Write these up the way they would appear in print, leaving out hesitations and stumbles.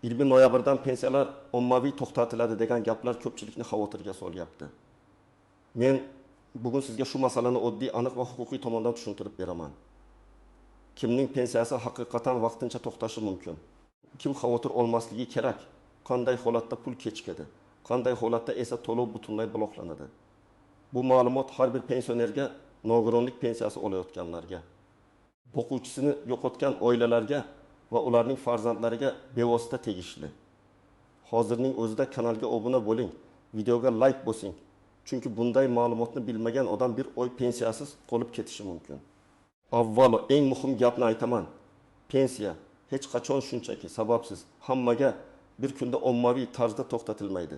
20 noyabrdan pensiyalar ommaviy to'xtatiladi degan gaplar ko'pchilikni xavotirga solyapti. Men bugun sizga shu masalani oddiy, aniq va huquqiy tomondan tushuntirib beraman. Kimning pensiyasi haqiqatan vaqtincha to'xtashi mumkin? Kim xavotir olmasligi kerak? Qanday holatda pul kechikadi? Qanday holatda esa to'lov butunlay bloklanadi? Bu ma'lumot har bir pensionerga, nogironlik pensiyasi olayotganlarga, o'quvchisini yo'qotgan oilalarga va ularning farzandlariga bevosita tegishli. Hozirning o'zida kanalga obuna bo'ling, videoga like bosing. Chunki bunday ma'lumotni bilmagan odam bir oy pensiyasiz qolib ketishi mumkin. Avvalo eng muhim gapni aytaman. Pensiya hech qachon shunchaki sababsiz hammaga bir kunda ommaviy tarzda to'xtatilmaydi.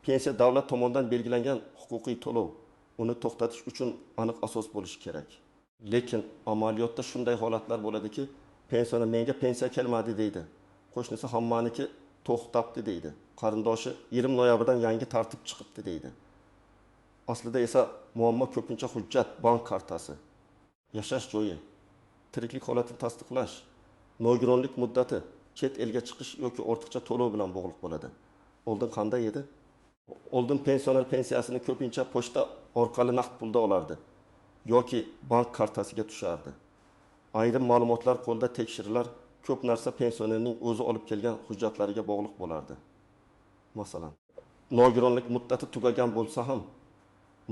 Pensiya davlat tomonidan belgilangan huquqiy to'lov. Uni to'xtatish uchun aniq asos bo'lishi kerak. Lekin amaliyotda shunday holatlar bo'ladiki, pensioner menga pensiya kelmadi deydi. Qo'shnisi hammaniki to'xtabdi deydi. Qarindoshi 20 noyabrdan yangi tartib chiqibdi deydi. Aslida esa muammo ko'pincha hujjat, bank kartasi, yashash joyi, tiriklik holatini tasdiqlash, nogironlik muddati, chet elga chiqish yoki ortiqcha to'lov bilan bog'liq bo'ladi. Oldin qanday edi? Oldin pensioner pensiyasini ko'pincha pochta orqali naqd pulda olardi yoki bank kartasiga tushardi. Ayrim ma'lumotlar qo'lda tekshirilar, ko'p narsa pensionerning o'zi olib kelgan hujjatlariga bog'liq bo'lardi. Masalan, nogironlik muddati tugagan bo'lsa ham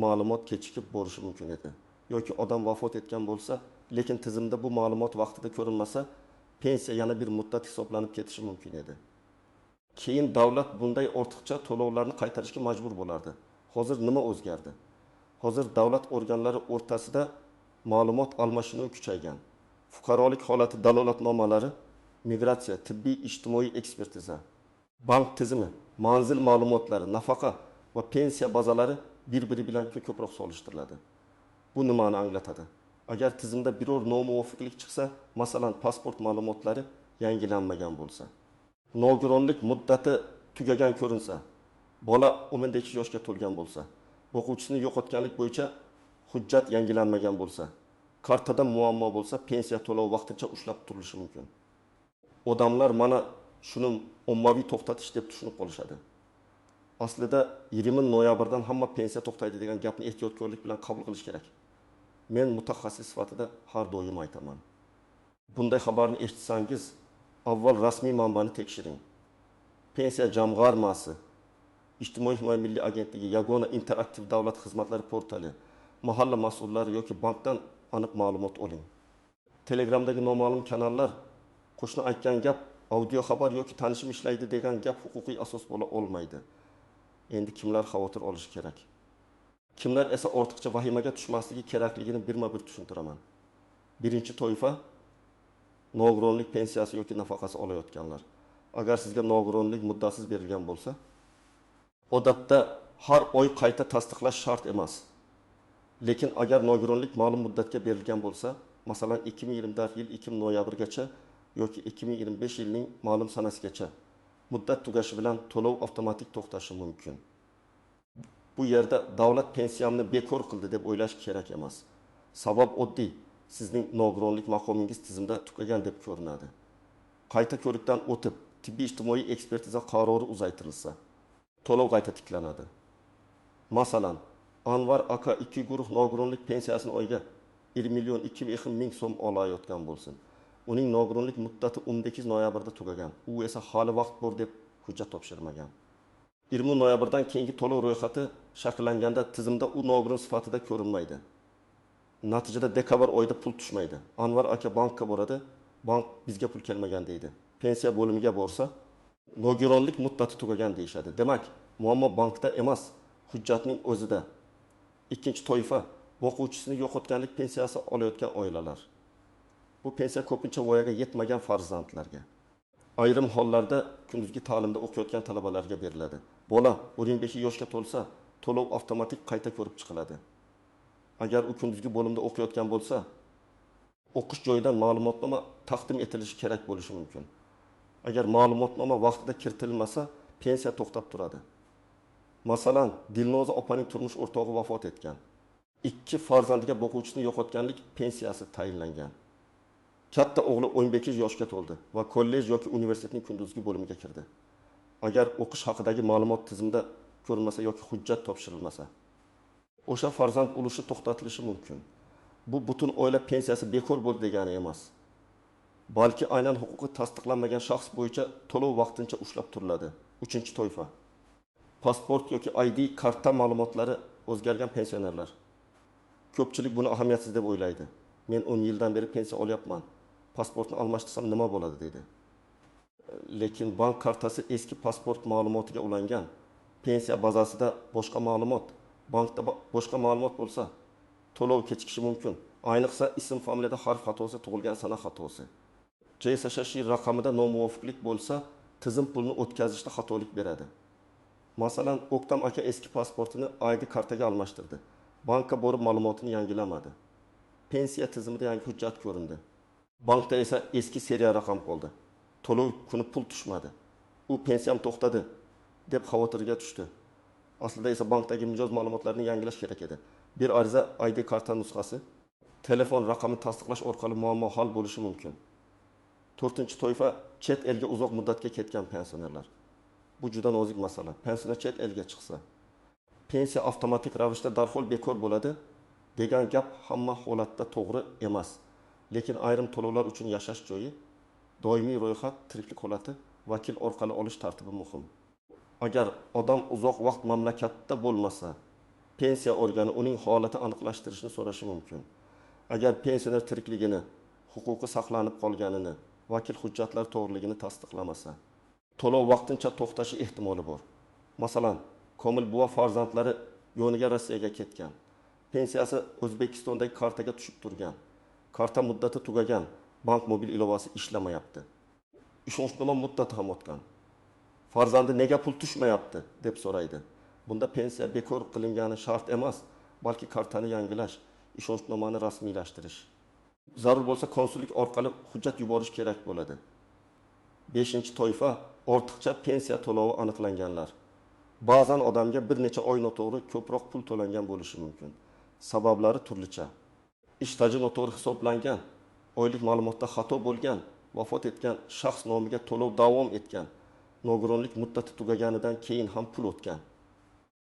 ma'lumot kechikib borishi mumkin edi. Yoki odam vafot etgan bo'lsa, lekin tizimda bu ma'lumot vaqtida ko'rinmasa, pensiya yana bir muddat hisoblanib ketishi mumkin edi. Keyin davlat bunday ortiqcha to'lovlarni qaytarishga majbur bo'lardi. Hozir nima o'zgardi? Hozir davlat organlari o'rtasida ma'lumot almashinuvi kuchaygan. Fuqarolik holati dalolatnomalari, migratsiya, tibbiy, ijtimoiy ekspertiza, bank tizimi, manzil ma'lumotlari, nafaqa va pensiya bazalari bir-biri bilan ko'proq solishtiriladi. Bu nimani anglatadi? Agar tizimda biror nomuvofiqlik chiqsa, masalan, pasport ma'lumotlari yangilanmagan bo'lsa, nogironlik muddati tugagan ko'rinsa, bola 12 yoshga to'lgan bo'lsa, o'quvchisini yo'qotganlik bo'yicha hujjat yangilanmagan bo'lsa, kartada muammo bo'lsa, pensiya to'lovi vaqtincha ushlab turilishi mumkin. Odamlar mana shuni ommaviy to'xtatish deb tushunib qolishadi. Aslida 20 noyabrdan hamma pensiya to'xtaydi degan gapni ehtiyotkorlik bilan qabul qilish kerak. Men mutaxassis sifatida har doim aytaman. Bunday xabarni eshitsangiz, avval rasmiy manbani tekshiring. Pensiya jamg'armasi, Ijtimoiy himoya milliy agentligi, yagona interaktiv davlat xizmatlari portali, mahalla mas'ullari yoki bankdan aniq ma'lumot oling. Telegramdagi noma'lum kanallar qo'shni aytgan gap audio xabar yoki tanishim ishlaydi degan gap huquqiy asos bo'la olmaydi. Endi kimlar xavotir olishi kerak? Kimlar esa ortiqcha vahimaga tushmasligi kerakligini birma-bir tushuntiraman. Birinchi toifa nogironlik pensiyasi yoki nafaqasi olayotganlar. Agar sizga nogironlik muddatsiz berilgan bo'lsa, odatda har oy qayta tasdiqlash shart emas. Lekin agar nogironlik ma'lum muddatga berilgan bo'lsa, masalan 2024 yil 2 noyabrgacha yoki 2025 yilning ma'lum sanasigacha muddat tugashi bilan to'lov avtomatik to'xtashi mumkin. Bu yerda davlat pensiyamni bekor qildi deb o'ylash kerak emas. Sabab oddiy, sizning nogironlik maqomingiz tizimda tugagan deb ko'rinadi. Qayta ko'rikdan o'tib, tibbiy ijtimoiy ekspertiza qarori uzaytirilsa, to'lov qayta tiklanadi. Masalan, Anvar aka 2 guruh nogironlik pensiyasini oyga 1 million 200 ming so'm olayotgan bo'lsin. Uning nogironlik muddati 18 noyabrda tugagan. U esa hali vaqt bor deb hujjat topshirmagan. 20 noyabrdan keyingi to'lov ro'yxati shakllanganda tizimda u nogiron sifatida ko'rinmaydi. Natijada dekabr oyida pul tushmaydi. Anvar aka bankka boradi, bank bizga pul kelmagan deydi. Pensiya bo'limiga borsa, nogironlik muddati tugagan deyishadi. Demak, muammo bankda emas, hujjatning o'zida. Ikkinchi toifa o'quvchisini yo'qotganlik pensiyasi olayotgan oilalar. Bu pensiya ko'pincha voyaga yetmagan farzandlarga, ayrim hollarda kunduzgi ta'limda o'qiyotgan talabalarga beriladi. Bola 15 yoshga to'lsa, to'lov avtomatik qayta ko'rib chiqiladi. Agar u kunduzgi bo'limda o'qiyotgan bo'lsa, o'qish joyidan ma'lumotnoma taqdim etilishi kerak bo'lishi mumkin. Agar ma'lumotnoma vaqtida kiritilmasa, pensiya to'xtab turadi. Masalan, Dilnoza opaning turmush o'rtog'i vafot etgan. 2 farzandiga boquvchisini yo'qotganlik pensiyasi tayinlangan. Katta o'g'li 18 yoshga to'ldi va kollej yoki universitetning kunduzgi bo'limiga kirdi. Agar o'qish haqidagi ma'lumot tizimda ko'rilmasa yoki hujjat topshirilmasa, o'sha farzand ulushi to'xtatilishi mumkin. Bu butun oila pensiyasi bekor bo'ldi degani emas. Balki aynan huquqi tasdiqlanmagan shaxs bo'yicha to'lov vaqtincha ushlab turiladi. 3-toifa. Pasport yoki ID karta ma'lumotlari o'zgargan pensionerlar. Ko'pchilik buni ahamiyatsiz deb o'ylaydi. Men 10 yildan beri pensiya olyapman. Pasportni almashtirsam nima bo'ladi deydi. Lekin bank kartasi eski pasport ma'lumotiga ulangan. Pensiya bazasida boshqa ma'lumot, bankda boshqa ma'lumot bo'lsa, to'lov kechikishi mumkin. Ayniqsa ism familiyada harf xatosi, tug'ilgan sana xatosi. JSHSH raqamida nomuvofiqlik bo'lsa, tizim pulni o'tkazishda xatolik beradi. Masalan, O'ktam aka eski pasportini ID kartaga almashtirdi. Bankka borib ma'lumotini yangilamadi. Pensiya tizimida yangi hujjat ko'rindi. Bankda esa eski seriya raqam qoldi. To'lov kuni pul tushmadi. U pensiyam to'xtadi deb xavotirga tushdi. Aslida esa bankdagi mijoz ma'lumotlarini yangilash kerak edi. Bir ariza ID karta nusxasi, telefon raqamini tasdiqlash orqali muammo hal bo'lishi mumkin. 4-toifa chet elga uzoq muddatga ketgan pensionerlar. Bu juda nozik masala. Pensioner chet elga chiqsa, pensiya avtomatik ravishda darhol bekor bo'ladi degan gap hamma holatda to'g'ri emas. Lekin ayrim to'lovlar uchun yashash joyi, doimiy ro'yxat, tiriklik holati, vakil orqali olish tartibi muhim. Agar odam uzoq vaqt mamlakatda bo'lmasa, pensiya organi uning holatini aniqlashtirishni so'rashi mumkin. Agar pensioner tirikligini, huquqi saqlanib qolganini, vakil hujjatlar to'g'riligini tasdiqlamasa, to'lov vaqtincha to'xtashi ehtimoli bor. Masalan, Komil buva farzandlari yo'niga Rossiyaga ketgan. Pensiyasi O'zbekistondagi kartaga tushib turgan. Karta muddati tugagan, bank mobil ilovasi ishlamayapti. Ishonchnoma muddati ham o'tgan. Farzandi nega pul tushmayapti deb so'raydi. Bunda pensiya bekor qilingani shart emas, balki kartani yangilash, ishonchnomani rasmiylashtirish. Zarur bo'lsa konsullik orqali hujjat yuborish kerak bo'ladi. 5-toifa ortiqcha pensiya to'lovi aniqlanganlar. Ba'zan odamga bir necha oy noto'g'ri ko'proq pul to'langan bo'lishi mumkin. Sabablari turlicha. Ish staji noto'g'ri hisoblangan, oylik ma'lumotda xato bo'lgan, vafot etgan shaxs nomiga to'lov davom etgan, nogironlik muddati tugaganidan keyin ham pul o'tgan,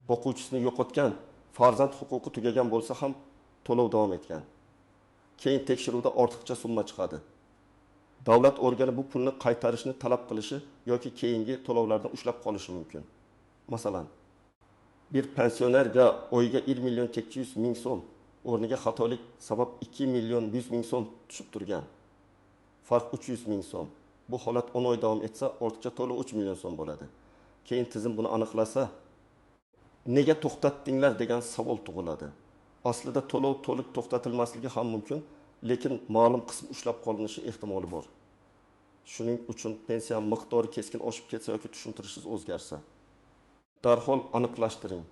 boquvchisini yo'qotgan, farzand huquqi tugagan bo'lsa ham to'lov davom etgan. Keyin tekshiruvda ortiqcha summa chiqadi. Davlat organi bu pulni qaytarishni talab qilishi yoki keyingi to'lovlardan ushlab qolishi mumkin. Masalan, bir pensionerga oyiga 1.800.000 so'm o'rniga xatolik sabab 2.100.000 so'm tushib turgan. Farq 300.000 so'm. Bu holat 10 oy davom etsa, ortiqcha to'lov 3 million so'm bo'ladi. Keyin tizim buni aniqlasa, nega to'xtatdinglar degan savol tug'iladi. Aslida to'lov to'liq to'xtatilmasligi ham mumkin, lekin ma'lum qism ushlab qolinishi ehtimoli bor. Shuning uchun pensiya miqdori keskin oshib ketsa yoki tushuntirishsiz o'zgarsa, darhol aniqlashtiring.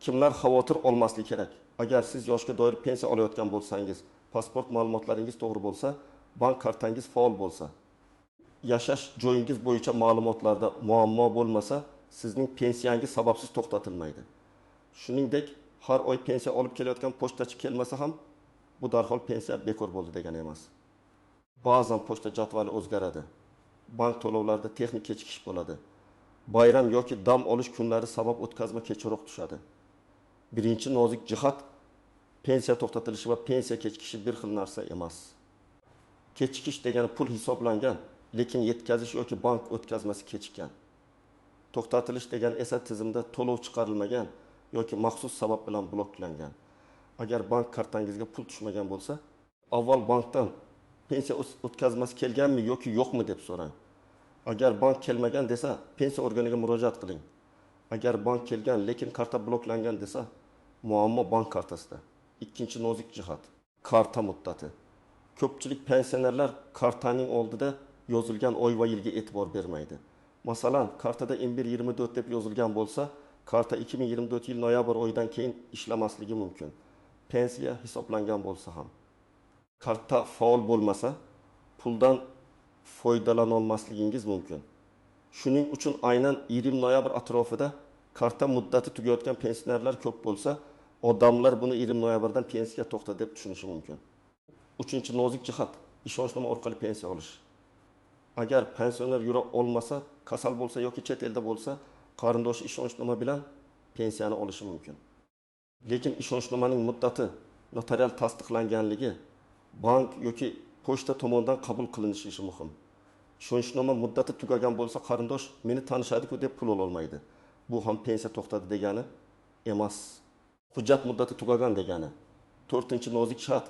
Kimlar xavotir olmasligi kerak? Agar siz yoshga doir pensiya olayotgan bo'lsangiz, pasport ma'lumotlaringiz to'g'ri bo'lsa, bank kartangiz faol bo'lsa, yashash joyingiz bo'yicha ma'lumotlarda muammo bo'lmasa, sizning pensiyangiz sababsiz to'xtatilmaydi. Shuningdek, har oy pensiya olib kelayotgan pochtachi kelmasa ham, bu darhol pensiya bekor bo'ldi degani emas. Ba'zan pochta jadvali o'zgaradi. Bank to'lovlarida texnik kechikish bo'ladi. Bayram yoki dam olish kunlari sabab o'tkazma kechroq tushadi. Birinchi nozik jihat, pensiya to'xtatilishi va pensiya kechikishi bir xil narsa emas. Kechikish degani pul hisoblangan, lekin yetkazish yoki bank o'tkazmasi kechikkan. To'xtatilish degani esa tizimda to'lov chiqarilmagan yoki maxsus sabab bilan bloklangan. Agar bank kartangizga pul tushmagan bo'lsa, avval bankdan pensiya o'tkazmasi kelganmi yoki yo'qmi deb so'rang. Agar bank kelmagan desa, pensiya organiga murojaat qiling. Agar bank kelgan, lekin karta bloklangan desa, muammo bank kartasida. Ikkinchi nozik jihat, karta muddati. Ko'pchilik pensionerlar kartaning oldida yozilgan oy va yilga e'tibor bermaydi. Masalan, kartada M124 deb yozilgan bo'lsa, karta 2024 yil noyabr oyidan keyin ishlamasligi mumkin. Pensiya hisoblangan bo'lsa ham. Karta faol bo'lmasa, puldan foydalana olmasligingiz mumkin. Shuning uchun aynan 20 noyabr atrofida karta muddati tugayotgan pensionerlar ko'p bo'lsa, odamlar buni 20 noyabrdan pensiya to'xta deb tushunishi mumkin. Uchinchi nozik jihat, ishonchnoma orqali pensiya olish. Agar pensioner yura olmasa, kasal bo'lsa yoki chet elda bo'lsa, qarindoshi ishonchnoma bilan pensiyani olishi mumkin. Lekin ishonchnomaning muddati notarial tasdiqlanganligi, bank yoki pochta tomonidan qabul qilinishi muhim. Ishonchnoma muddati tugagan bo'lsa, qarindosh meni tanishadi-ku deb pul ola olmaydi. Bu ham pensiya to'xtadi degani emas. Hujjat muddati tugagan degani. 4-nozik shart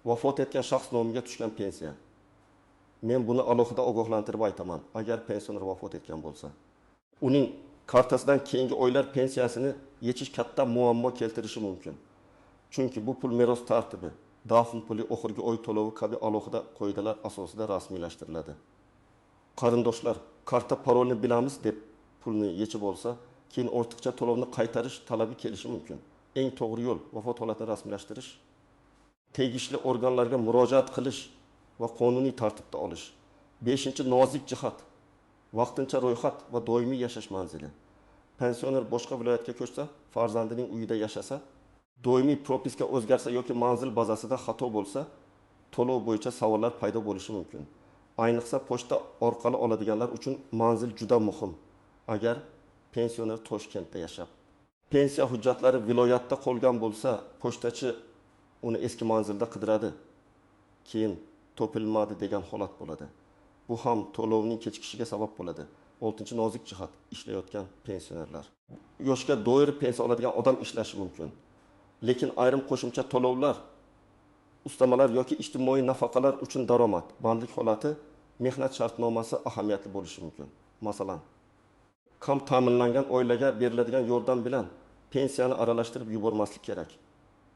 vafot etgan shaxs nomiga tushgan pensiya. Men buni alohida ogohlantirib aytaman. Agar pensioner vafot etgan bo'lsa, uning kartasidan keyingi oylar pensiyasini yechish katta muammo keltirishi mumkin. Chunki bu pul meros tartibi, dafn puli, oxirgi oy to'lovi kabi alohida qoidalar asosida rasmiylashtiriladi. Qarindoshlar karta parolni bilamiz deb pulni yechib olsa, keyin ortiqcha to'lovni qaytarish talabi kelishi mumkin. Eng to'g'ri yo'l vafot holatini rasmiylashtirish, tegishli organlarga murojaat qilish va qonuniy tartibda olish. 5-nozik jihat vaqtincha ro'yxat va doimiy yashash manzili. Pensioner boshqa viloyatga ko'chsa, farzandining uyida yashasa, doimiy propiska o'zgarsa yoki manzil bazasida xato bo'lsa, to'lov bo'yicha savollar paydo bo'lishi mumkin. Ayniqsa pochta orqali oladiganlar uchun manzil juda muhim. Agar pensioner Toshkentda yashab, pensiya hujjatlari viloyatda qolgan bo'lsa, pochtachi uni eski manzilda qidiradi. Keyin topilmadi degan holat bo'ladi. Bu ham to'lovning kechikishiga sabab bo'ladi. 6-nozik jihat ishlayotgan pensionerlar. Yoshga doir pensiya oladigan odam ishlashi mumkin. Lekin ayrim qo'shimcha to'lovlar, ustamalar yoki ijtimoiy nafaqalar uchun daromad, bandlik holati, mehnat shartnomasi ahamiyatli bo'lishi mumkin. Masalan, kam ta'minlangan oilaga beriladigan yordam bilan pensiyani aralashtirib yubormaslik kerak.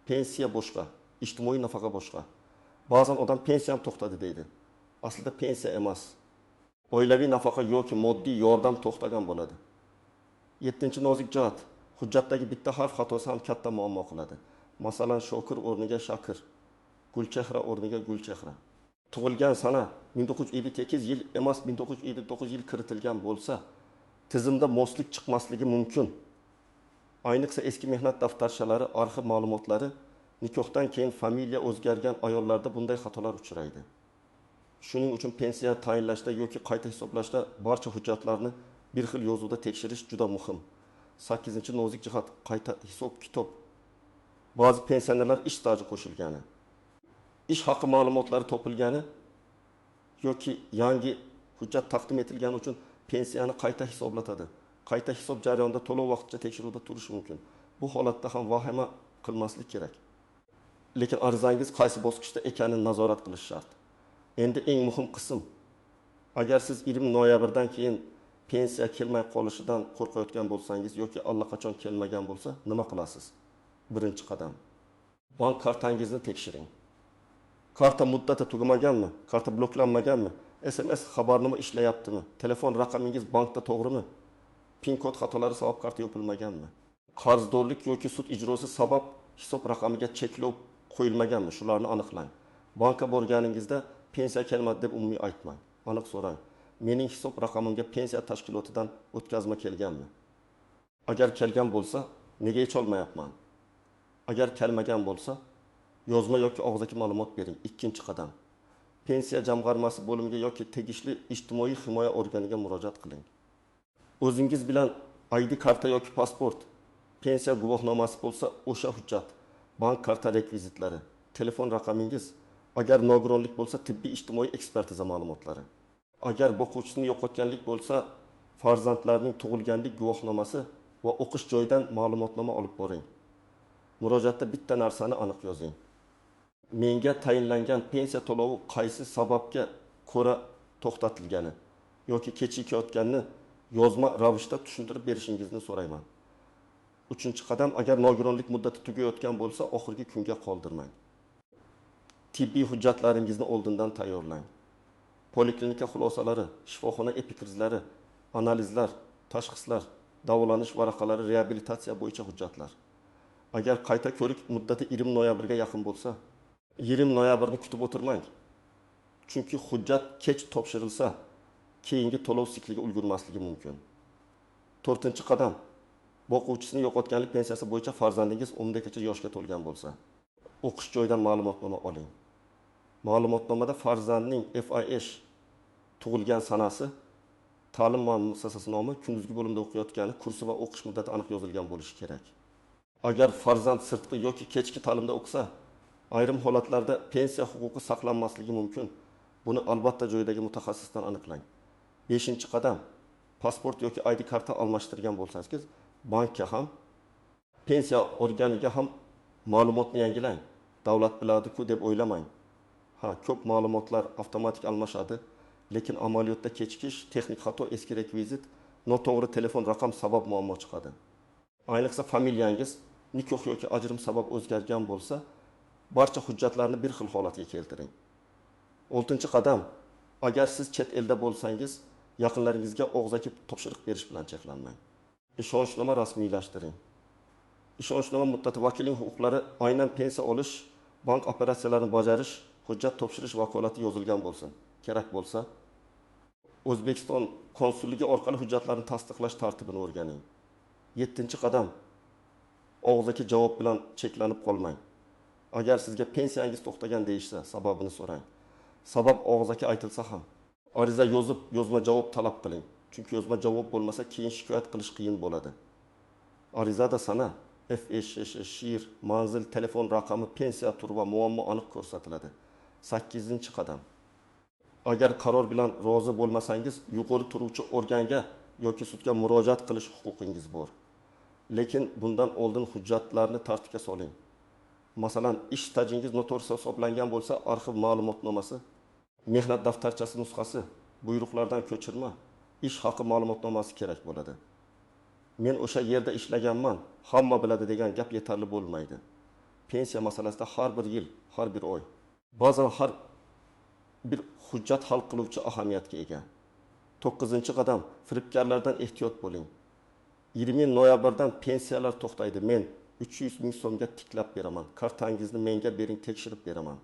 Pensiya boshqa, ijtimoiy nafaqa boshqa. Ba'zan odam pensiyam to'xtadi deydi. Aslida pensiya emas. Oilaviy nafaqa yoki moddiy yordam to'xtagan bo'ladi. 7-nozik jihat hujjatdagi bitta harf xatosi ham katta muammo qiladi. Masalan, Shokir o'rniga Shakir, Gulchehra o'rniga Gulchehra. Tug'ilgan sana 1958 yil emas 1959 yil kiritilgan bo'lsa, tizimda moslik chiqmasligi mumkin. Ayniqsa eski mehnat daftarshalari, arxiv ma'lumotlari, nikohdan keyin familiya o'zgargan ayollarda bunday xatolar uchraydi. Shuning uchun pensiya tayinlashda yoki qayta hisoblashda barcha hujjatlarni bir xil yozuvda tekshirish juda muhim. 8-nozik jihat qayta hisob-kitob. Ba'zi pensionerlar ish staji qo'shilgani, ish haqi ma'lumotlari topilgani yoki yangi hujjat taqdim etilgani uchun pensiyani qayta hisoblatadi. Qayta hisob jarayonida to'lov vaqtcha tekshiruvda turishi mumkin. Bu holatda ham vahima qilmaslik kerak. Lekin arizangiz qaysi bosqichda ekanini nazorat qilish shart. Endi eng muhim qism. Agar siz 20 noyabrdan keyin pensiya kelmay qolishidan qo'rqayotgan bo'lsangiz yoki allaqachon kelmagan bo'lsa, nima qilasiz? Birinchi qadam. Bank kartangizni tekshiring. Karta muddati tugamaganmi? Karta bloklanmaganmi? SMS xabarnoma ishlayaptimi? Telefon raqamingiz bankda to'g'rimi? PIN kod xatolari sabab karta yopilmaganmi? Qarzdorlik yoki sud ijrosi sabab hisob raqamiga cheklov qo'yilmaganmi? Shularni aniqlang. Banka borganingizda pensiya kelmadi deb umumiy aytmang. Aniq so'rang. Mening hisob raqamimga pensiya tashkilotidan o'tkazma kelganmi? Agar kelgan bo'lsa, nega hech olmayapman? Agar kelmagan bo'lsa, yozma yoki og'zaki ma'lumot bering. Ikkinchi qadam. Pensiya jamg'armasi bo'limiga yoki tegishli ijtimoiy himoya organiga murojaat qiling. O'zingiz bilan ID karta yoki pasport, pensiya guvohnomasi bo'lsa, o'sha hujjat, bank karta rekvizitlari, telefon raqamingiz, agar nogironlik bo'lsa, tibbiy ijtimoiy ekspertiza ma'lumotlari. Agar boquvchisini yo'qotganlik bo'lsa, farzandlarning tug'ilganlik guvohnomasi va o'qish joyidan ma'lumotnoma olib boring. Murojaatda bitta narsani aniq yozing. Menga tayinlangan pensiya to'lovi qaysi sababga ko'ra to'xtatilgani yoki kechikayotganini yozma ravishda tushuntirib berishingizni so'rayman. 3-qadam, agar nogironlik muddati tugayotgan bo'lsa, oxirgi kunga qoldirmang. Tibbiy hujjatlaringizni oldindan tayyorlang. Poliklinika xulosalari, shifoxona epikrizlari, analizlar, tashxislar, davolanish varaqalari, reabilitatsiya bo'yicha hujjatlar. Agar qayta ko'rik muddati 20 noyabrga yaqin bo'lsa, 20 noyabrni kutib o'tirmang. Chunki hujjat kech topshirilsa, keyingi to'lov sikliga ulgurmasligi mumkin. 4-qadam. Boquvchisini yo'qotganlik pensiyasi bo'yicha farzandingiz 10 gacha yoshga to'lgan bo'lsa, o'qish joyidan ma'lumotnoma oling. Ma'lumotnomada farzandning FIH tug'ilgan sanasi, ta'lim muassasasi nomi, kunduzgi bo'limda o'qiyotgani, kursi va o'qish muddati aniq yozilgan bo'lishi kerak. Agar farzand sirtqi yoki kechki ta'limda o'qisa, ayrim holatlarda pensiya huquqi saqlanmasligi mumkin. Buni albatta joyidagi mutaxassisdan aniqlang. 5-qadam, pasport yoki ID karta almashtirgan bo'lsangiz, bankka ham, pensiya organiga ham ma'lumotni yangilang. Davlat biladi-ku deb o'ylamang. Ko'p ma'lumotlar avtomatik almashadi, lekin amaliyotda kechikish, texnik xato, eski rekvizit, noto'g'ri telefon raqam sabab muammo chiqadi. Ayniqsa familiyangiz nikoh yoki ajrim sabab o'zgargan bo'lsa, barcha hujjatlarni bir xil holatga keltiring. 6-qadam, agar siz chet elda bo'lsangiz, yaqinlaringizga og'zaki topshiriq berish bilan cheklanmang. Ishonchnoma rasmiylashtiring. Ishonchnoma muddati vakilning huquqlari aynan pensiya olish, bank operatsiyalarini bajarish, hujjat topshirish vakolati yozilgan bo'lsin. Kerak bo'lsa, O'zbekiston konsulligi orqali hujjatlarni tasdiqlash tartibini o'rganing. 7-qadam, og'zaki javob bilan cheklanib qolmang. Agar sizga pensiyangiz to'xtagan deyishsa, sababini so'rang. Sabab og'zaki aytilsa ham, ariza yozib, yozma javob talab qiling. Chunki yozma javob bo'lmasa, keyin shikoyat qilish qiyin bo'ladi. Arizada sana, FIH, manzil, telefon raqami, pensiya turi va muammo aniq ko'rsatiladi. 8-qadam. Agar qaror bilan rozi bo'lmasangiz, yuqori turuvchi organga yoki sudga murojaat qilish huquqingiz bor. Lekin bundan oldin hujjatlarni tartibga soling. Masalan, ish stajingiz noto'g'ri hisoblangan bo'lsa, arxiv ma'lumotnomasi, mehnat daftarchasi nusxasi, buyruqlardan ko'chirma, ish haqi ma'lumotnomasi kerak bo'ladi. Men o'sha yerda ishlaganman, hamma biladi degan gap yetarli bo'lmaydi. Pensiya masalasida har bir yil, har bir oy, ba'zan har bir hujjat hal qiluvchi ahamiyatga ega. 9-qadam, firibgarlardan ehtiyot bo'ling. 20 noyabrdan pensiyalar to'xtaydi. Men 300 ming so'mga tiklab beraman. Kartangizni menga bering, tekshirib beraman.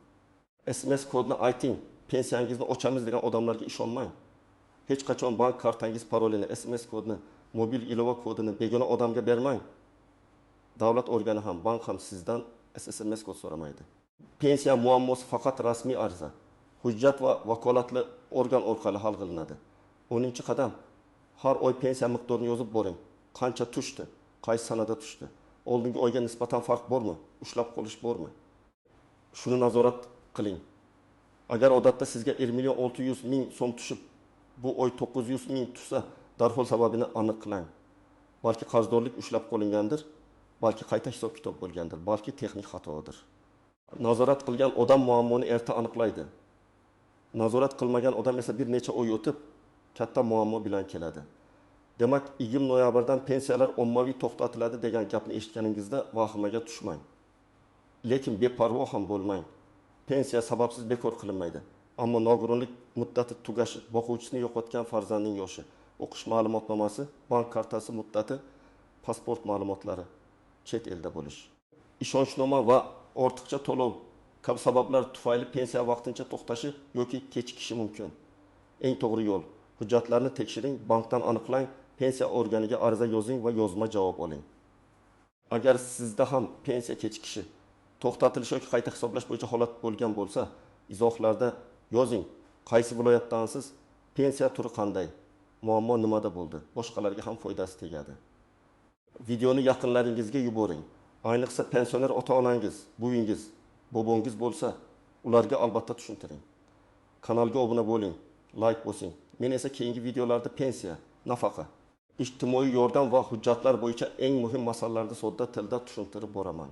SMS kodni ayting. Pensiyangizni ochamiz degan odamlarga ishonmang. Hech qachon bank kartangiz parolini, SMS kodni, mobil ilova kodini begona odamga bermang. Davlat organi ham, bank ham sizdan SMS kod so'ramaydi. Pensiya muammosi faqat rasmiy ariza, hujjat va vakolatli organ orqali hal qilinadi. 10-qadam, har oy pensiya miqdorini yozib boring. Qancha tushdi, qaysi sanada tushdi, oldingi oyga nisbatan farq bormi, ushlab qolish bormi? Shuni nazorat qiling. Agar odatda sizga 1.600.000 so'm tushib, bu oy 900.000 tushsa, darhol sababini aniqlang. Balki qarzdorlik ushlab qolingandir, balki qayta hisob-kitob bo'lgandir, balki texnik xatodir. Nazorat qilgan odam muammoni erta aniqlaydi. Nazorat qilmagan odam esa bir necha oy o'tib, katta muammo bilan keladi. Demak, 20 noyabrdan pensiyalar ommaviy to'xtatiladi degan gapni eshitganingizda vahimaga tushmang. Lekin beparvo ham bo'lmang. Pensiya sababsiz bekor qilinmaydi. Ammo nogironlik muddati tugashi, boquvchisini yo'qotgan farzandning yoshi, o'qish ma'lumotnomasi, bank kartasi muddati, pasport ma'lumotlari, chet elda bo'lish, ishonchnoma va ortiqcha to'lov kabi sabablar tufayli pensiya vaqtincha to'xtashi yoki kechikishi mumkin. Eng to'g'ri yo'l, hujjatlarni tekshiring, bankdan aniqlang, pensiya organiga ariza yozing va yozma javob oling. Agar sizda ham pensiya kechikishi, to'xtatilishi yoki qayta hisoblash bo'yicha holat bo'lgan bo'lsa, izohlarda yozing. Qaysi viloyatdansiz, pensiya turi qanday, muammo nimada bo'ldi, boshqalarga ham foydasi tegadi. Videoni yaqinlaringizga yuboring. Ayniqsa pensioner ota-onangiz, buvingiz, bobongiz bo'lsa, ularga albatta tushuntiring. Kanalga obuna bo'ling, like bosing. Men esa keyingi videolarda pensiya, nafaqa, ijtimoiy yordam va hujjatlar bo'yicha eng muhim masalalarni sodda tilda tushuntirib boraman.